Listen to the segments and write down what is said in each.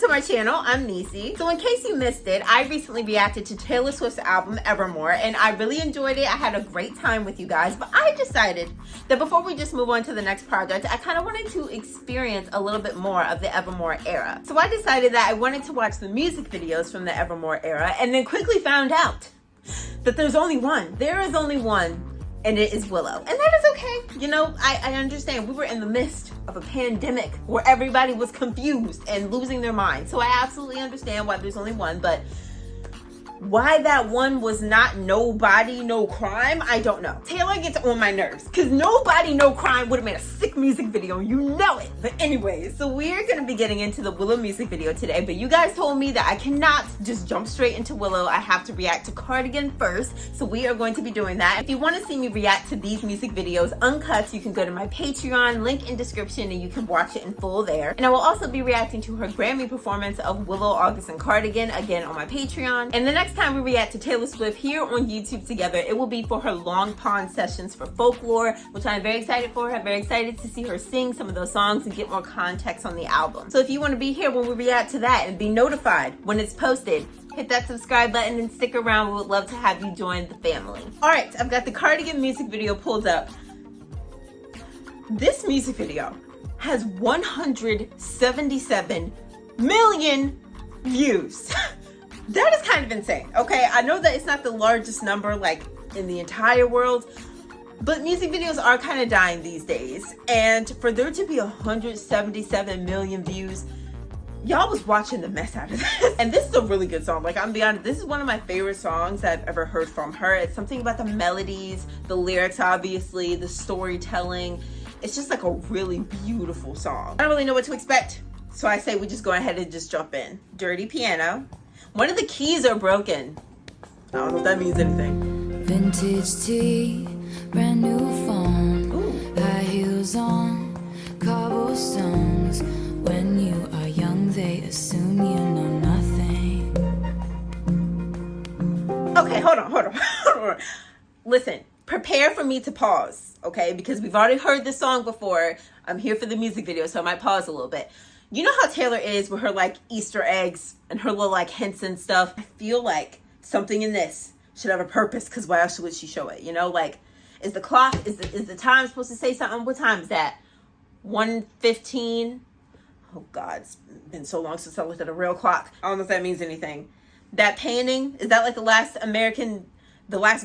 my channel. I'm Nisi. So in case you missed it, I recently reacted to Taylor Swift's album Evermore, and I really enjoyed it. I had a great time with you guys, but I decided that before we just move on to the next project, I kind of wanted to experience a little bit more of the Evermore era. So I decided that I wanted to watch the music videos from the Evermore era, and then quickly found out that there's only one. There is only one, and it is Willow. And that is okay. You know, I understand. We were in the midst of a pandemic where everybody was confused and losing their mind. So I absolutely understand why there's only one, but why that one was not Nobody No Crime, I don't know. Taylor gets on my nerves because Nobody No Crime would have made a sick music video, you know it. But anyways, so we're gonna be getting into the Willow music video today, but you guys told me that I cannot just jump straight into Willow. I have to react to Cardigan first, so we are going to be doing that. If you want to see me react to these music videos uncut, you can go to my Patreon, link in description, and you can watch it in full there. And I will also be reacting to her Grammy performance of Willow, August, and Cardigan, again on my Patreon. And the next time we react to Taylor Swift here on YouTube together, it will be for her Long Pond sessions for Folklore, which I'm very excited for. I'm very excited to see her sing some of those songs and get more context on the album. So if you want to be here when we react to that and be notified when it's posted, hit that subscribe button and stick around. We would love to have you join the family. All right, I've got the Cardigan music video pulled up. This music video has 177 million views. That is kind of insane, okay? I know that it's not the largest number like in the entire world, but music videos are kind of dying these days. And for there to be 177 million views, y'all was watching the mess out of this. And this is a really good song. Like, I'm gonna be honest, this is one of my favorite songs I've ever heard from her. It's something about the melodies, the lyrics, obviously, the storytelling. It's just like a really beautiful song. I don't really know what to expect, so I say we just go ahead and just jump in. Dirty piano. One of the keys are broken. I don't know if that means anything. Vintage tea, brand new phone. Ooh. High heels on, cobblestones. When you are young, they assume you know nothing. Okay, hold on. Listen, prepare for me to pause, okay? Because we've already heard this song before. I'm here for the music video, so I might pause a little bit. You know how Taylor is with her like Easter eggs and her little like hints and stuff? I feel like something in this should have a purpose, because why else would she show it? You know, like, is the clock, is the time supposed to say something? What time is that? 1:15? Oh God, it's been so long since I looked at a real clock. I don't know if that means anything. That painting, is that like the last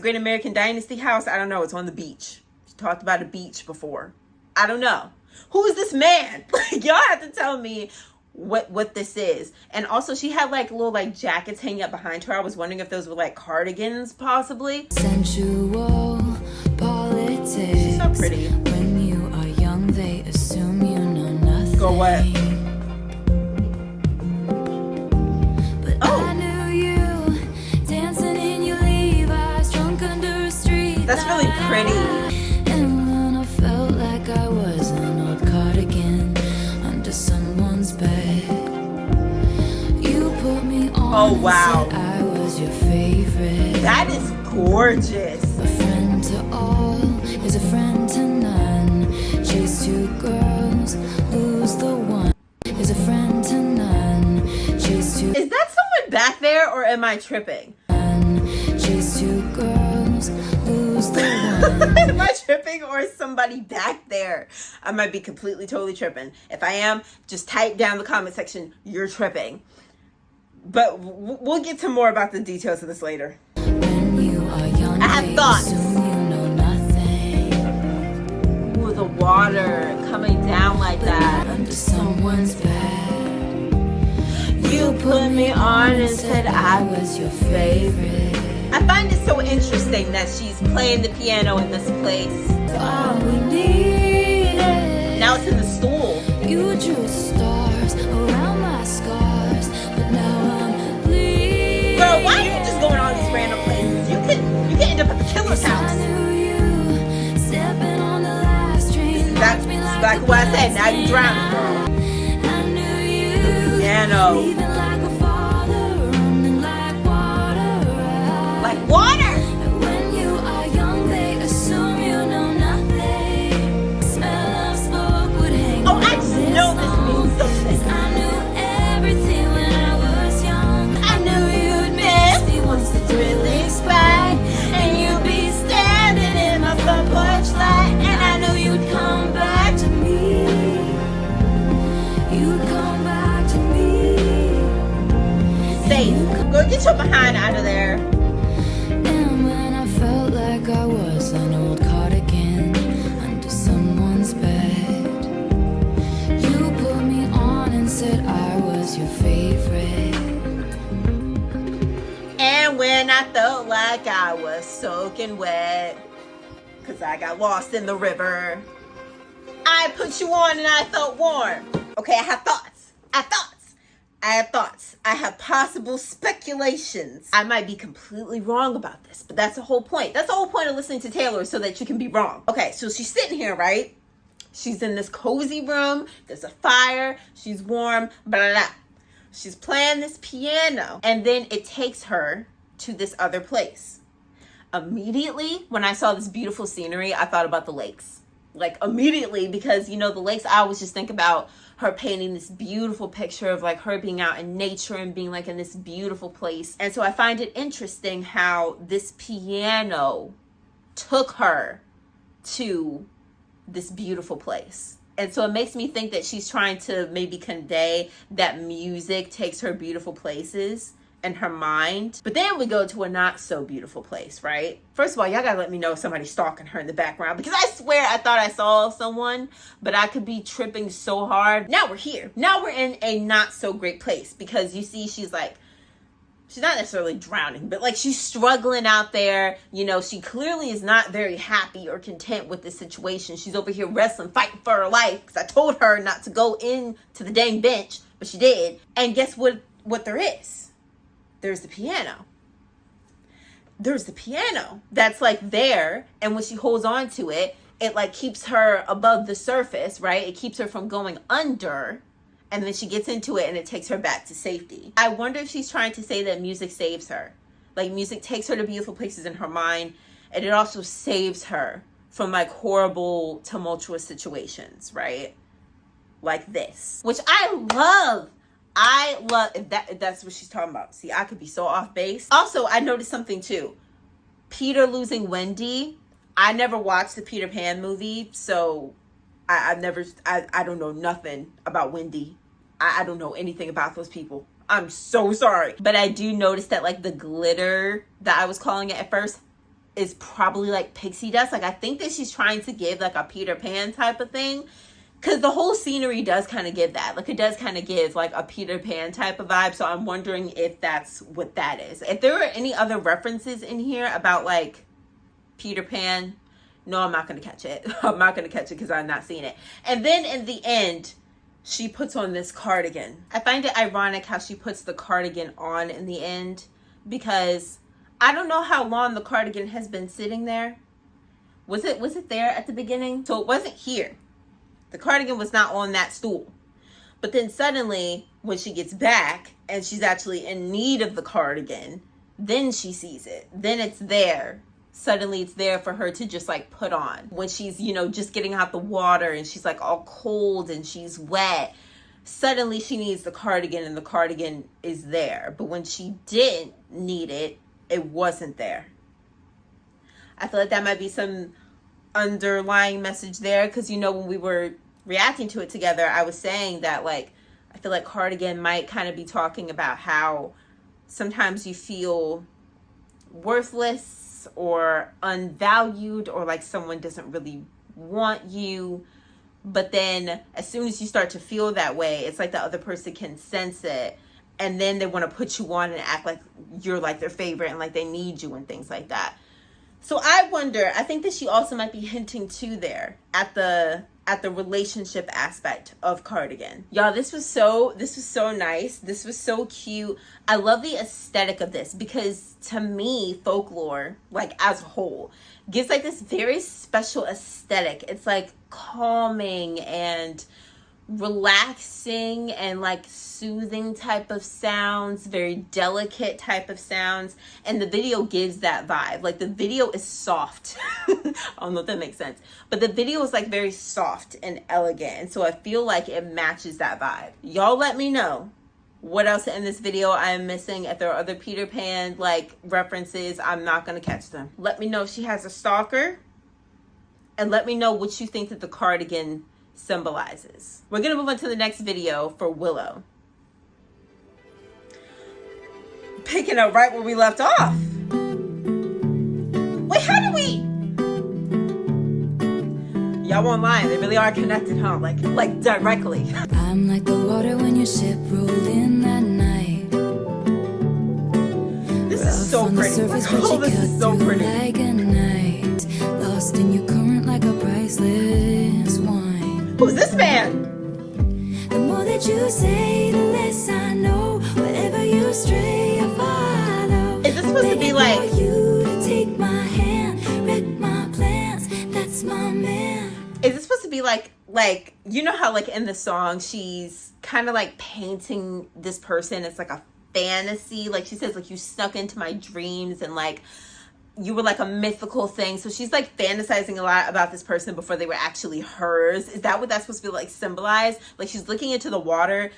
great American dynasty house? I don't know. It's on the beach. She talked about a beach before. I don't know. Who is this man? Like, y'all have to tell me what this is. And also, she had like little like jackets hanging up behind her. I was wondering if those were like cardigans, possibly. Sensual politics. She's so pretty. When you are young, they assume you know nothing. Go what? But I knew you dancing in your Levi's, drunk under a street. That's really pretty. And when I felt like I was an old cardigan under someone's bed, you put me on. Oh wow, and said I was your favorite. that is gorgeous. A friend to all is a friend to none. Chase two girls, lose the one. Is a friend to none. Chase two. Is that someone back there, or am I tripping? Chase two girls, lose the one. Am I tripping, or is somebody back there? I might be completely, totally tripping. If I am, just type down in the comment section, you're tripping. But we'll get to more about the details of this later. When you are young, I have thoughts. you know nothing. Ooh, the water coming down like that. Under someone's bed, You put me on and said I was your favorite. I find it so interesting that she's playing the piano in this place. All we needed. Now it's in the stool. You drew stars around my scars, but now I'm bleeding. Girl, why are you just going all these random places? You could end up at the killer's I house. knew you stepping on the last train. That's exactly what I said. Now you drowning, girl. I knew you. The piano. Leaving like a father, running like water. Like water. When you are young, they assume you know nothing. Smell of smoke would hang. Oh, I just know this means something. I knew everything when Taylor, get your behind out of there. And when I felt like I was an old cardigan under someone's bed, you put me on and said I was your favorite. And when I felt like I was soaking wet, 'cause I got lost in the river, I put you on and I felt warm. Okay, I have thoughts. I have possible speculations. I might be completely wrong about this, but that's the whole point. That's the whole point of listening to Taylor, so that you can be wrong. Okay, so she's sitting here, right? She's in this cozy room. There's a fire. She's warm. Blah, blah, blah. She's playing this piano. And then it takes her to this other place. Immediately, when I saw this beautiful scenery, I thought about the lakes. Like, immediately, because, you know, the lakes, I always just think about her painting this beautiful picture of, like, her being out in nature and being, like, in this beautiful place. And so I find it interesting how this piano took her to this beautiful place. And so it makes me think that she's trying to maybe convey that music takes her beautiful places in her mind. But then we go to a not so beautiful place, right? First of all, y'all gotta let me know if somebody's stalking her in the background, because I swear I thought I saw someone, but I could be tripping so hard. Now we're here. Now we're in a not so great place, because you see she's like, she's not necessarily drowning, but like she's struggling out there. You know, she clearly is not very happy or content with this situation. She's over here wrestling, fighting for her life, because I told her not to go into the dang bench, but she did. And guess what there is? There's the piano. There's the piano that's like there. And when she holds on to it, it like keeps her above the surface, right? It keeps her from going under. And then she gets into it and it takes her back to safety. I wonder if she's trying to say that music saves her. Like, music takes her to beautiful places in her mind. And it also saves her from like horrible, tumultuous situations, right? Like this, which I love. If that's what she's talking about. See, I could be so off base. Also, I noticed something too. Peter losing Wendy. I never watched the Peter Pan movie, so I don't know nothing about Wendy. I don't know anything about those people. I'm so sorry. But I do notice that like the glitter that I was calling it at first is probably like pixie dust. Like, I think that she's trying to give like a Peter Pan type of thing. Because the whole scenery does kind of give that. Like, it does kind of give, like, a Peter Pan type of vibe. So I'm wondering if that's what that is. If there are any other references in here about, like, Peter Pan, no, I'm not going to catch it. I'm not going to catch it because I'm not seeing it. And then in the end, she puts on this cardigan. I find it ironic how she puts the cardigan on in the end. Because I don't know how long the cardigan has been sitting there. Was it there at the beginning? So it wasn't here. The cardigan was not on that stool. But then suddenly, when she gets back and she's actually in need of the cardigan, then she sees it. Then it's there. Suddenly it's there for her to just like put on. When she's, you know, just getting out the water and she's like all cold and she's wet, suddenly she needs the cardigan and the cardigan is there. But when she didn't need it, it wasn't there. I feel like that might be some underlying message there, because, you know, when we were reacting to it together, I was saying that, like, I feel like Cardigan might kind of be talking about how sometimes you feel worthless or unvalued, or like someone doesn't really want you, but then as soon as you start to feel that way, it's like the other person can sense it, and then they want to put you on and act like you're like their favorite and like they need you and things like that. So I wonder, I think that she also might be hinting too there at the relationship aspect of Cardigan. Y'all, this was so nice. This was so cute. I love the aesthetic of this, because to me, folklore, like as a whole, gives like this very special aesthetic. It's like calming and relaxing and like soothing type of sounds, very delicate type of sounds, and the video gives that vibe. Like, the video is soft. I don't know if that makes sense, but the video is like very soft and elegant, and so I feel like it matches that vibe. Y'all let me know what else in this video I am missing. If there are other Peter Pan like references, I'm not gonna catch them. Let me know if she has a stalker, and let me know what you think that the cardigan symbolizes. We're gonna move on to the next video for Willow. picking up right where we left off. Wait, how do we? Y'all won't lie, they really are connected, huh? Like directly. I'm like the water when your ship rolled in that night. This is so pretty. Oh, this is so pretty. Like a night, lost in your current like a priceless wine. Who's this man? The more that you say, the less I know. Wherever you stray, I follow. Is this supposed to be like? For you to take my hand, wreck my plans. That's my man. Is this supposed to be like you know how like in the song she's kind of like painting this person? It's like a fantasy. Like she says like you snuck into my dreams and like you were like a mythical thing. So she's like fantasizing a lot about this person before they were actually hers. Is that what that's supposed to be like symbolize? Like she's looking into the water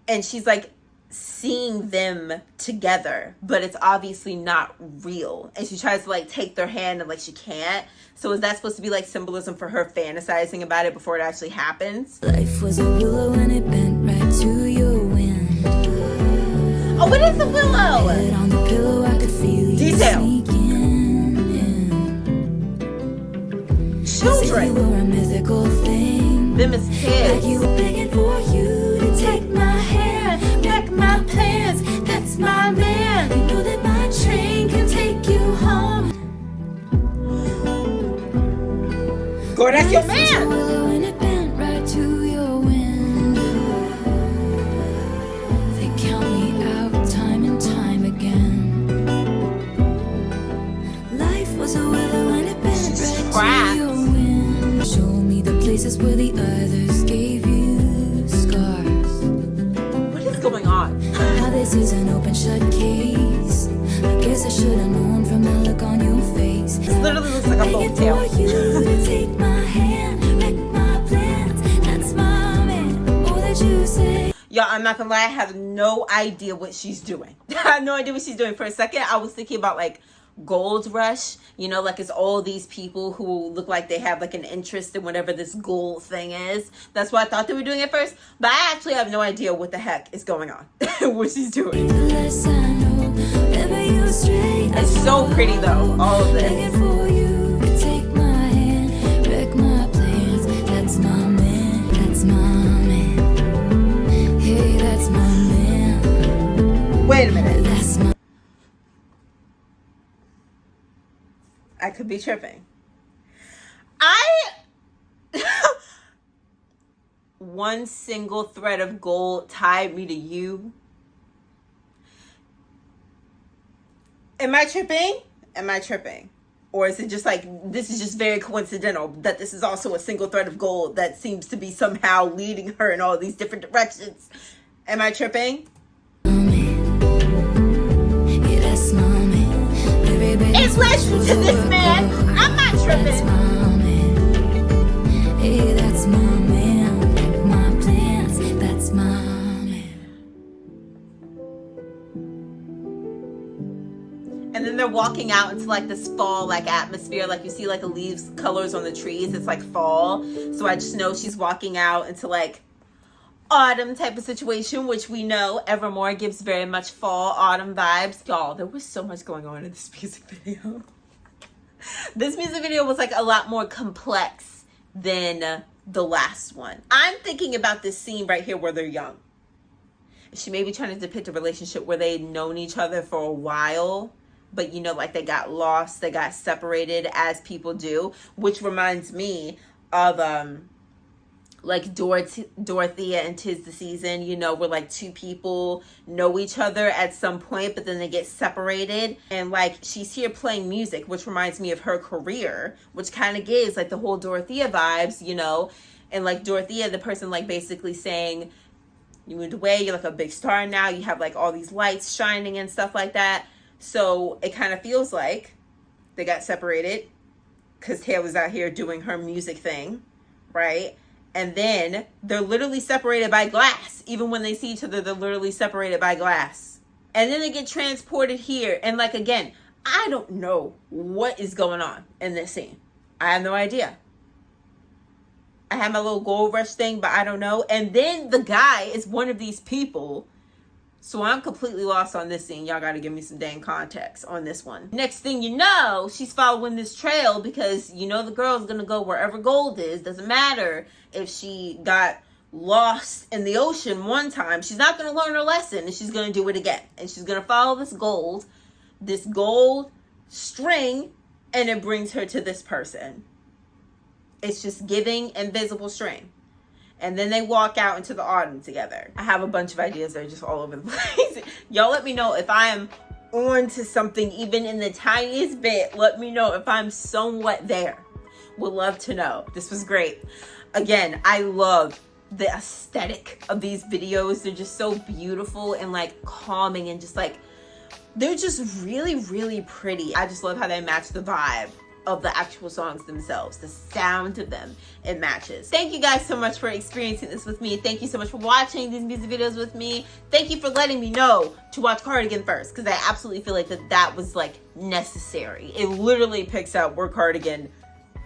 and she's like seeing them together, but it's obviously not real. And she tries to like take their hand and like she can't. So is that supposed to be like symbolism for her fantasizing about it before it actually happens? Life was a willow and it bent right to your wind. Oh, it is a willow! Head on the pillow, I could feel you Detail. sneaking in. Children. You were a mythical thing. Them as Like kids. you were begging for you to take my hand, wreck my plans. That's my man. You know that my train can take you home. Girl, that's your Life was a man! willow and it bent right to your wind. They count me out time and time again. Life was a willow and it bent She's right trapped. to your wind. Show me the places where the others gave you scars. What is going on? Now this is an open shut case. I guess I should have known from the look on your face. This literally looks like a Begging folktale. for you to take my hand, wreck my plans. That's my man. All that you say. Y'all, I'm not gonna lie, I have no idea what she's doing. I have no idea what she's doing. For a second, I was thinking about like Gold Rush, you know, like it's all these people who look like they have like an interest in whatever this gold thing is. That's what I thought they were doing at first, but I actually have no idea what the heck is going on, what she's doing. The less I know, wherever you stray, I It's so pretty though, all of begging this. for you to take my hand, wreck my plans. That's my man. That's my man. Hey, that's my man. Wait a minute, That's my. I could be tripping. One single thread of gold tied me to you. Am I tripping? Am I tripping? Or is it just like, this is just very coincidental that this is also a single thread of gold that seems to be somehow leading her in all these different directions? Am I tripping? In relation to this man, I'm not That's tripping. my man. Hey, that's my man. Wreck my plans. That's my man. And then they're walking out into like this fall like atmosphere, like you see like the leaves colors on the trees, it's like fall. So I just know she's walking out into like autumn type of situation, which we know Evermore gives very much fall autumn vibes. Y'all, there was so much going on in this music video. This music video was like a lot more complex than the last one. I'm thinking about this scene right here where they're young. She may be trying to depict a relationship where they'd known each other for a while, but you know, like they got lost, they got separated as people do, which reminds me of like Dorothea and 'Tis the Season, you know, where like two people know each other at some point, but then they get separated. And like she's here playing music, which reminds me of her career, which kind of gives like the whole Dorothea vibes, you know. And like Dorothea, the person like basically saying, you moved away, you're like a big star now, you have like all these lights shining and stuff like that. So it kind of feels like they got separated because Taylor's out here doing her music thing, right? And then they're literally separated by glass. Even when they see each other, they're literally separated by glass. And then they get transported here. And like, again, I don't know what is going on in this scene. I have no idea. I have my little Gold Rush thing, but I don't know. And then the guy is one of these people So I'm completely lost on this scene. Y'all gotta give me some dang context on this one. Next thing you know, she's following this trail because you know the girl's gonna go wherever gold is. Doesn't matter if she got lost in the ocean one time. She's not gonna learn her lesson, and she's gonna do it again. And she's gonna follow this gold string, and it brings her to this person. It's just giving invisible string. And then they walk out into the autumn together. I have a bunch of ideas that are just all over the place. Y'all let me know if I am on to something, even in the tiniest bit. Let me know if I'm somewhat there. Would love to know. This was great. Again, I love the aesthetic of these videos. They're just so beautiful and like calming and just like, they're just really, really pretty. I just love how they match the vibe of the actual songs themselves, the sound of them, it matches. Thank you guys so much for experiencing this with me. Thank you so much for watching these music videos with me. Thank you for letting me know to watch Cardigan first, because I absolutely feel like that was like necessary. It literally picks up where Cardigan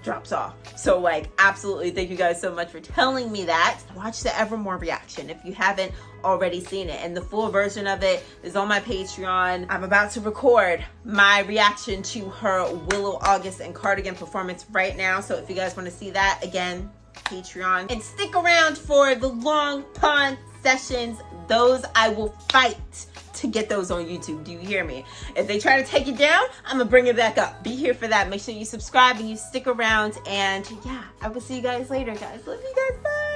drops off. So like, absolutely, thank you guys so much for telling me that. Watch the Evermore reaction if you haven't already seen it, and the full version of it is on my Patreon. I'm about to record my reaction to her Willow, August, and Cardigan performance right now, so if you guys want to see that, again, Patreon. And stick around for the long pond sessions. Those I will fight to get those on YouTube. Do you hear me? If they try to take it down, I'm gonna bring it back up. Be here for that. Make sure you subscribe and you stick around, and yeah, I will see you guys later, guys. Love you guys. Bye.